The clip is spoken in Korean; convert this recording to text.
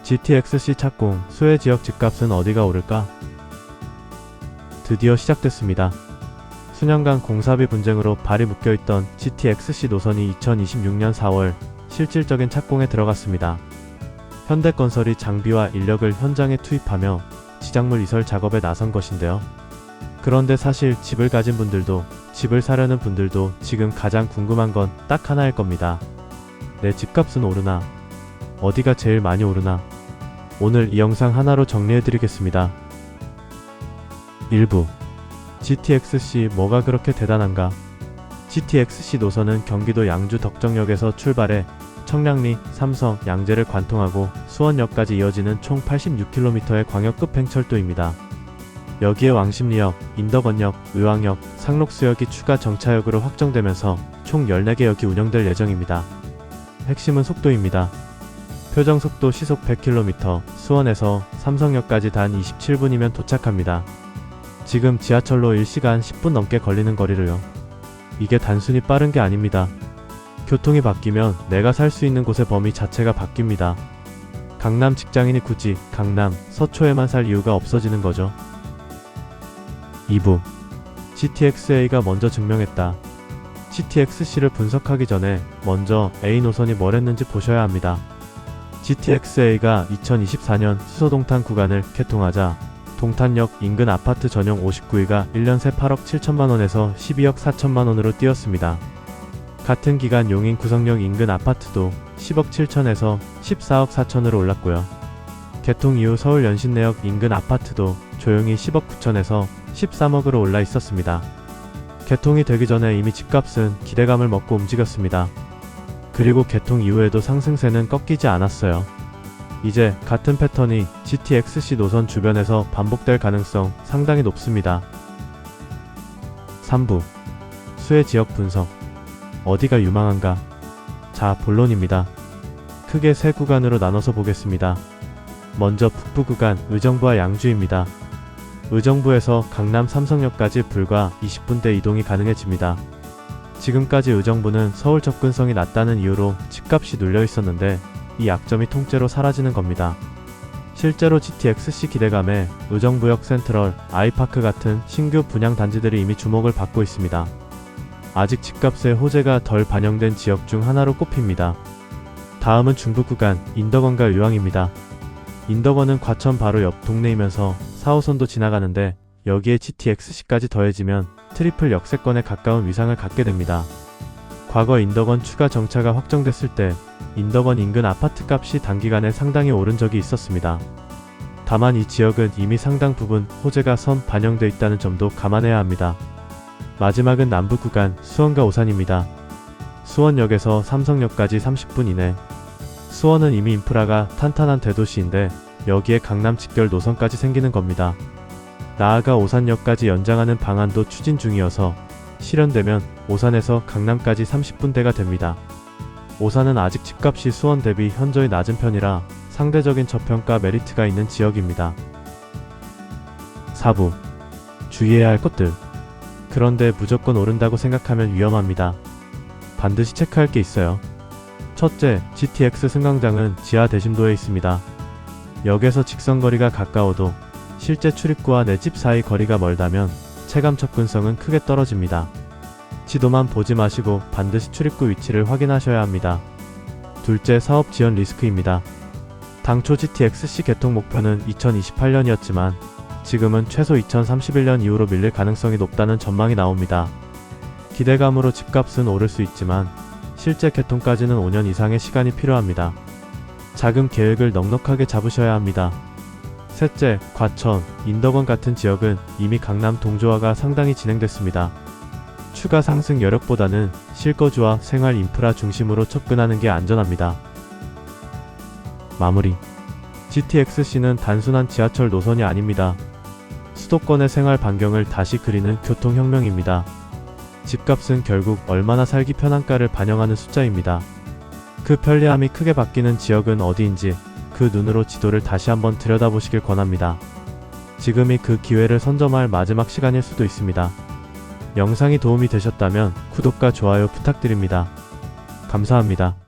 GTX-C 착공, 수혜 지역 집값은 어디가 오를까? 드디어 시작됐습니다. 수년간 공사비 분쟁으로 발이 묶여있던 GTX-C 노선이 2026년 4월 실질적인 착공에 들어갔습니다. 현대건설이 장비와 인력을 현장에 투입하며 지작물 이설 작업에 나선 것인데요. 그런데 사실 집을 가진 분들도 집을 사려는 분들도 지금 가장 궁금한 건 딱 하나일 겁니다. 내 집값은 오르나? 어디가 제일 많이 오르나? 오늘 이 영상 하나로 정리해드리겠습니다. 1부 GTX-C 뭐가 그렇게 대단한가? GTX-C 노선은 경기도 양주 덕정역에서 출발해 청량리, 삼성, 양재를 관통하고 수원역까지 이어지는 총 86km의 광역급 횡철도입니다. 여기에 왕십리역, 인덕원역, 의왕역, 상록수역이 추가 정차역으로 확정되면서 총 14개 역이 운영될 예정입니다. 핵심은 속도입니다. 표정속도 시속 100km, 수원에서 삼성역까지 단 27분이면 도착합니다. 지금 지하철로 1시간 10분 넘게 걸리는 거리를요. 이게 단순히 빠른 게 아닙니다. 교통이 바뀌면 내가 살 수 있는 곳의 범위 자체가 바뀝니다. 강남 직장인이 굳이 강남, 서초에만 살 이유가 없어지는 거죠. 2부 GTX-A가 먼저 증명했다. GTX-C를 분석하기 전에 먼저 A 노선이 뭘 했는지 보셔야 합니다. GTX-A가 2024년 수서동탄 구간을 개통하자 동탄역 인근 아파트 전용 59위가 1년 새 8억 7천만원에서 12억 4천만원으로 뛰었습니다. 같은 기간 용인 구성역 인근 아파트도 10억 7천에서 14억 4천으로 올랐고요. 개통 이후 서울 연신내역 인근 아파트도 조용히 10억 9천에서 13억으로 올라 있었습니다. 개통이 되기 전에 이미 집값은 기대감을 먹고 움직였습니다. 그리고 개통 이후에도 상승세는 꺾이지 않았어요. 이제 같은 패턴이 GTX-C 노선 주변에서 반복될 가능성 상당히 높습니다. 3부 수혜 지역 분석 어디가 유망한가? 자, 본론입니다. 크게 세 구간으로 나눠서 보겠습니다. 먼저 북부 구간 의정부와 양주입니다. 의정부에서 강남 삼성역까지 불과 20분대 이동이 가능해집니다. 지금까지 의정부는 서울 접근성이 낮다는 이유로 집값이 눌려 있었는데 이 약점이 통째로 사라지는 겁니다. 실제로 GTX-C 기대감에 의정부역 센트럴, 아이파크 같은 신규 분양 단지들이 이미 주목을 받고 있습니다. 아직 집값의 호재가 덜 반영된 지역 중 하나로 꼽힙니다. 다음은 중부 구간 인덕원과 의왕입니다. 인덕원은 과천 바로 옆 동네이면서 4호선도 지나가는데 여기에 GTX-C까지 더해지면 트리플 역세권에 가까운 위상을 갖게 됩니다. 과거 인덕원 추가 정차가 확정됐을 때 인덕원 인근 아파트 값이 단기간에 상당히 오른 적이 있었습니다. 다만 이 지역은 이미 상당 부분 호재가 선 반영돼 있다는 점도 감안해야 합니다. 마지막은 남부 구간 수원과 오산입니다. 수원역에서 삼성역까지 30분 이내. 수원은 이미 인프라가 탄탄한 대도시인데 여기에 강남 직결 노선까지 생기는 겁니다. 나아가 오산역까지 연장하는 방안도 추진 중이어서 실현되면 오산에서 강남까지 30분대가 됩니다. 오산은 아직 집값이 수원 대비 현저히 낮은 편이라 상대적인 저평가 메리트가 있는 지역입니다. 4부 주의해야 할 것들. 그런데 무조건 오른다고 생각하면 위험합니다. 반드시 체크할 게 있어요. 첫째, GTX 승강장은 지하 대심도에 있습니다. 역에서 직선거리가 가까워도 실제 출입구와 내 집 사이 거리가 멀다면 체감 접근성은 크게 떨어집니다. 지도만 보지 마시고 반드시 출입구 위치를 확인하셔야 합니다. 둘째, 사업 지연 리스크입니다. 당초 GTX-C 개통 목표는 2028년이었지만 지금은 최소 2031년 이후로 밀릴 가능성이 높다는 전망이 나옵니다. 기대감으로 집값은 오를 수 있지만 실제 개통까지는 5년 이상의 시간이 필요합니다. 자금 계획을 넉넉하게 잡으셔야 합니다. 셋째, 과천, 인덕원 같은 지역은 이미 강남 동조화가 상당히 진행됐습니다. 추가 상승 여력보다는 실거주와 생활 인프라 중심으로 접근하는 게 안전합니다. 마무리. GTX-C는 단순한 지하철 노선이 아닙니다. 수도권의 생활 반경을 다시 그리는 교통혁명입니다. 집값은 결국 얼마나 살기 편한가를 반영하는 숫자입니다. 그 편리함이 크게 바뀌는 지역은 어디인지 그 눈으로 지도를 다시 한번 들여다보시길 권합니다. 지금이 그 기회를 선점할 마지막 시간일 수도 있습니다. 영상이 도움이 되셨다면 구독과 좋아요 부탁드립니다. 감사합니다.